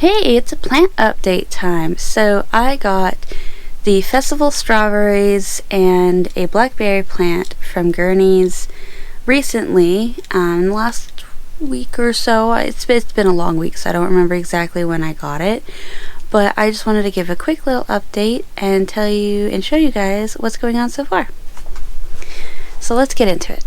Hey, it's a plant update time. So I got the festival strawberries and a blackberry plant from Gurneys recently, last week or so. It's been a long week, so I don't remember exactly when I got it. But I just wanted to give a quick little update and tell you and show you guys what's going on so far. So let's get into it.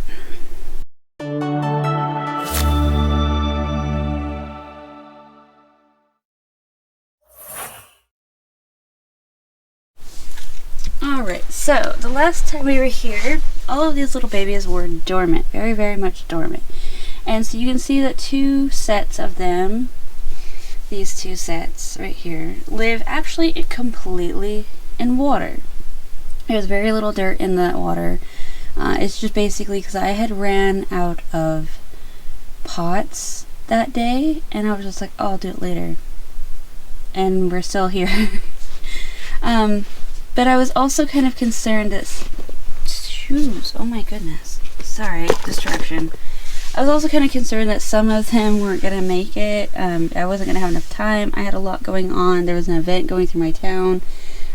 Alright, so the last time we were here, all of these little babies were dormant, very, very much dormant. And so you can see that two sets of them, these two sets right here, live actually completely in water. There's very little dirt in the water. It's just basically because I had ran out of pots that day, and I was just like, oh, I'll do it later. And we're still here. But I was also kind of concerned that shoes, oh my goodness, sorry, distraction. I was also kind of concerned that some of them weren't going to make it. I wasn't going to have enough time. I had a lot going on. There was an event going through my town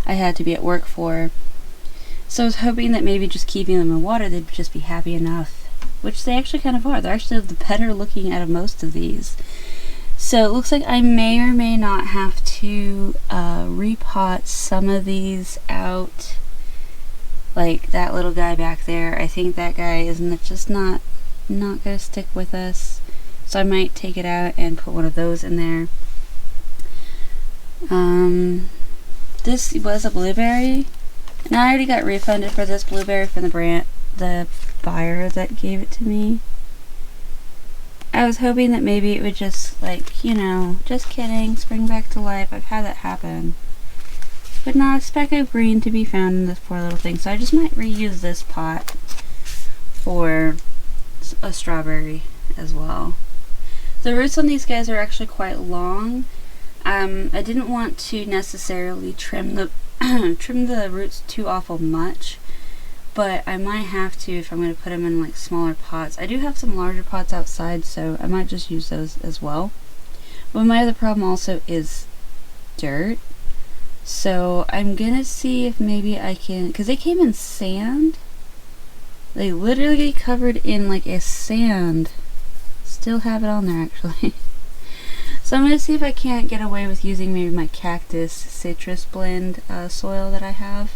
I had to be at work for. So I was hoping that maybe just keeping them in water, they'd just be happy enough. Which they actually kind of are. They're actually the better looking out of most of these. So it looks like I may or may not have to repot some of these out. Like that little guy back there. I think that guy is just not going to stick with us. So I might take it out and put one of those in there. This was a blueberry. And I already got refunded for this blueberry from the buyer that gave it to me. I was hoping that maybe it would just, like, you know, just kidding, spring back to life. I've had that happen. But not a speck of green to be found in this poor little thing. So I just might reuse this pot for a strawberry as well. The roots on these guys are actually quite long. I didn't want to necessarily trim the trim the roots too awful much. But I might have to if I'm going to put them in like smaller pots. I do have some larger pots outside, so I might just use those as well. But my other problem also is dirt. So I'm going to see if maybe I can, because they came in sand. They literally covered in like a sand. Still have it on there actually. So I'm going to see if I can't get away with using maybe my cactus citrus blend soil that I have.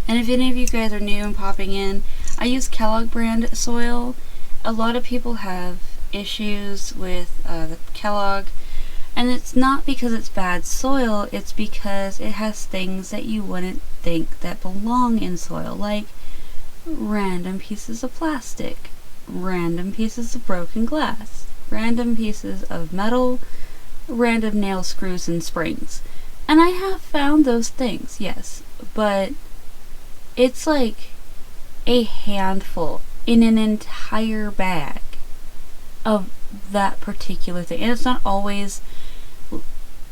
And if any of you guys are new and popping in, I use Kellogg brand soil. A lot of people have issues with the Kellogg, and it's not because it's bad soil, it's because it has things that you wouldn't think that belong in soil, like random pieces of plastic, random pieces of broken glass, random pieces of metal, random nail screws and springs. And I have found those things, yes, but it's like a handful in an entire bag of that particular thing. And it's not always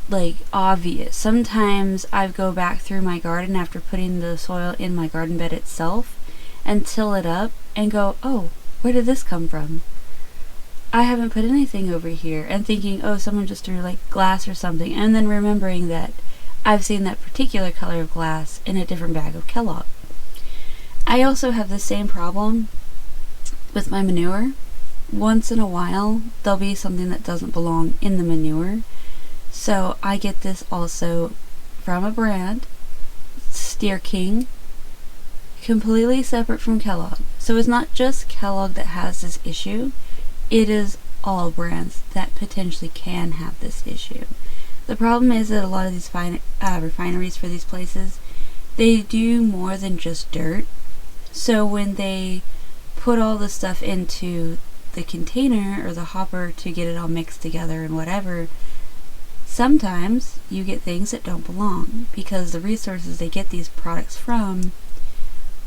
like obvious. Sometimes I go back through my garden after putting the soil in my garden bed itself and till it up and go, oh, where did this come from? I haven't put anything over here, and thinking, oh, someone just threw like glass or something, and then remembering that I've seen that particular color of glass in a different bag of Kellogg. I also have the same problem with my manure. Once in a while, there'll be something that doesn't belong in the manure. So I get this also from a brand, Steer King, completely separate from Kellogg. So it's not just Kellogg that has this issue. It is all brands that potentially can have this issue. The problem is that a lot of these refineries for these places, they do more than just dirt. So when they put all the stuff into the container or the hopper to get it all mixed together and whatever, sometimes you get things that don't belong because the resources they get these products from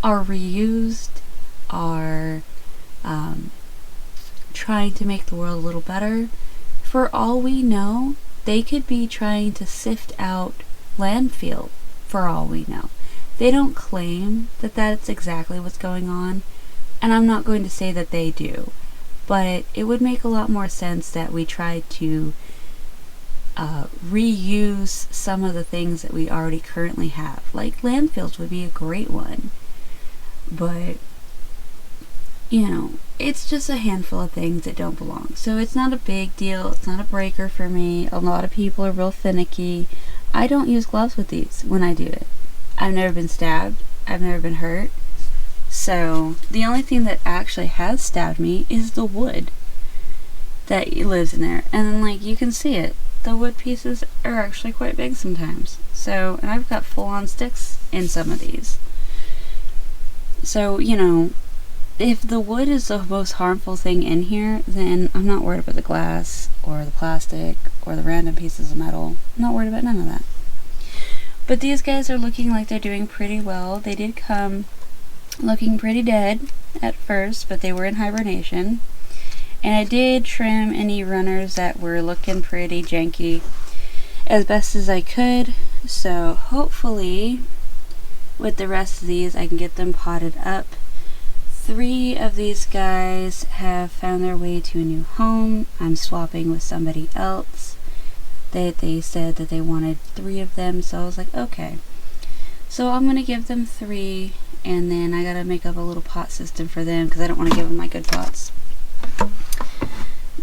are reused, are trying to make the world a little better. For all we know, they could be trying to sift out landfill for all we know. They don't claim that that's exactly what's going on, and I'm not going to say that they do, but it would make a lot more sense that we try to reuse some of the things that we already currently have. Like landfills would be a great one. But, you know, it's just a handful of things that don't belong. So it's not a big deal. It's not a breaker for me. A lot of people are real finicky. I don't use gloves with these when I do it. I've never been stabbed. I've never been hurt. So the only thing that actually has stabbed me is the wood that lives in there. And then, like, you can see it. The wood pieces are actually quite big sometimes. So, and I've got full-on sticks in some of these. So, you know, if the wood is the most harmful thing in here, then I'm not worried about the glass or the plastic or the random pieces of metal. I'm not worried about none of that. But these guys are looking like they're doing pretty well. They did come looking pretty dead at first, but they were in hibernation. And I did trim any runners that were looking pretty janky as best as I could. So hopefully with the rest of these I can get them potted up. 3 of these guys have found their way to a new home. I'm swapping with somebody else. They said that they wanted 3 of them, so I was like, okay. So I'm going to give them 3, and then I got to make up a little pot system for them because I don't want to give them my good pots.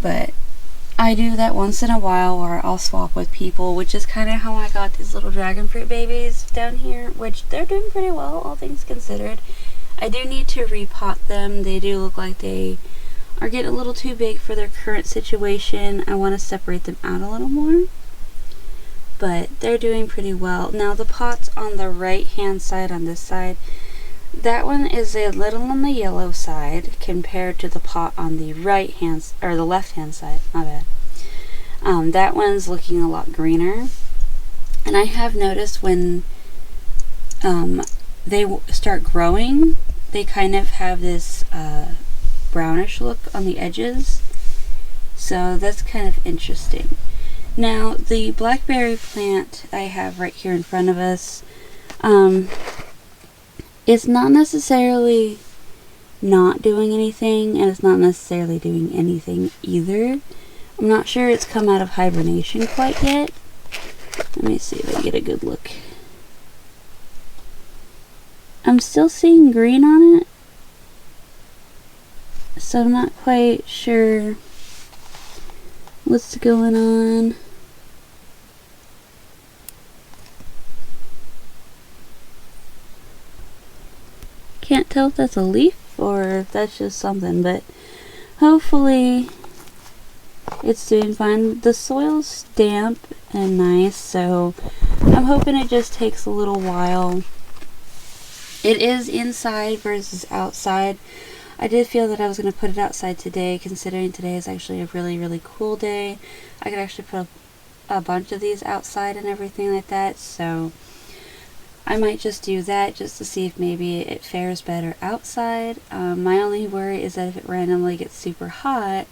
But I do that once in a while where I'll swap with people, which is kind of how I got these little dragon fruit babies down here, which they're doing pretty well, all things considered. I do need to repot them. They do look like they are getting a little too big for their current situation. I want to separate them out a little more. But they're doing pretty well. Now the pots on the right hand side, on this side, that one is a little on the yellow side compared to the pot on the right hand, or the left hand side, my bad. That one's looking a lot greener. And I have noticed when they start growing, they kind of have this brownish look on the edges. So that's kind of interesting. Now, the blackberry plant I have right here in front of us, it's not necessarily not doing anything, and it's not necessarily doing anything either. I'm not sure it's come out of hibernation quite yet. Let me see if I can get a good look. I'm still seeing green on it, so I'm not quite sure what's going on. Can't tell if that's a leaf or if that's just something, but hopefully it's doing fine. The soil's damp and nice, so I'm hoping it just takes a little while. It is inside versus outside. I did feel that I was going to put it outside today, considering today is actually a really, really cool day. I could actually put a bunch of these outside and everything like that, so I might just do that just to see if maybe it fares better outside. My only worry is that if it randomly gets super hot,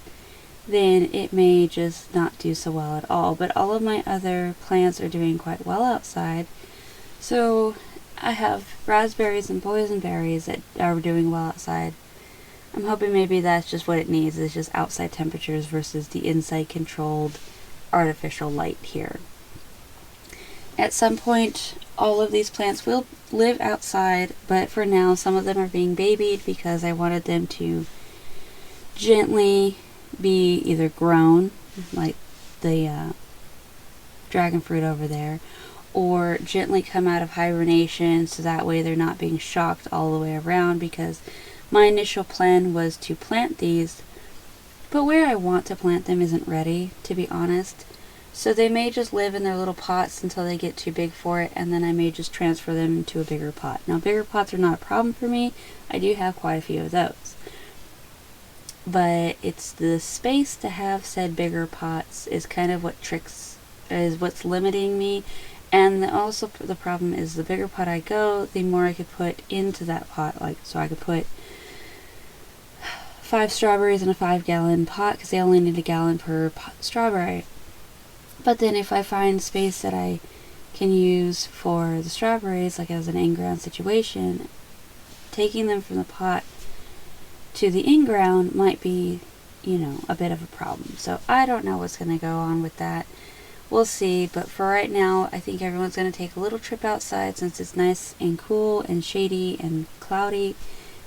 then it may just not do so well at all. But all of my other plants are doing quite well outside. So I have raspberries and boysenberries that are doing well outside. I'm hoping maybe that's just what it needs, is just outside temperatures versus the inside controlled artificial light here. At some point, all of these plants will live outside, but for now some of them are being babied because I wanted them to gently be either grown, like the dragon fruit over there, or gently come out of hibernation, so that way they're not being shocked all the way around, because my initial plan was to plant these, but where I want to plant them isn't ready, to be honest. So they may just live in their little pots until they get too big for it, and then I may just transfer them into a bigger pot. Now, bigger pots are not a problem for me. I do have quite a few of those. But it's the space to have said bigger pots is kind of what's limiting me. And also the problem is the bigger pot I go, the more I could put into that pot. Like, so I could put 5 strawberries in a 5-gallon pot, because they only need a gallon per strawberry. But then if I find space that I can use for the strawberries, like as an in-ground situation, taking them from the pot to the in-ground might be, you know, a bit of a problem. So I don't know what's going to go on with that. we'll see. But for right now, I think everyone's going to take a little trip outside since it's nice and cool and shady and cloudy,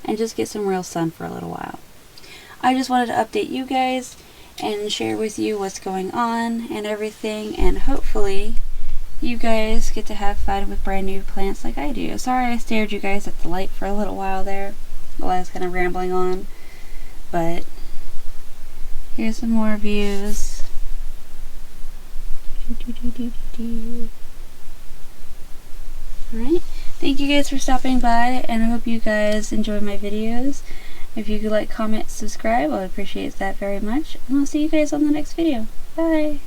and just get some real sun for a little while. I just wanted to update you guys and share with you what's going on and everything, and hopefully you guys get to have fun with brand new plants like I do. Sorry I stared you guys at the light for a little while there while I was kind of rambling on, but here's some more views. Alright, thank you guys for stopping by, and I hope you guys enjoy my videos. If you could like, comment, subscribe, I would appreciate that very much, and I'll see you guys on the next video. Bye!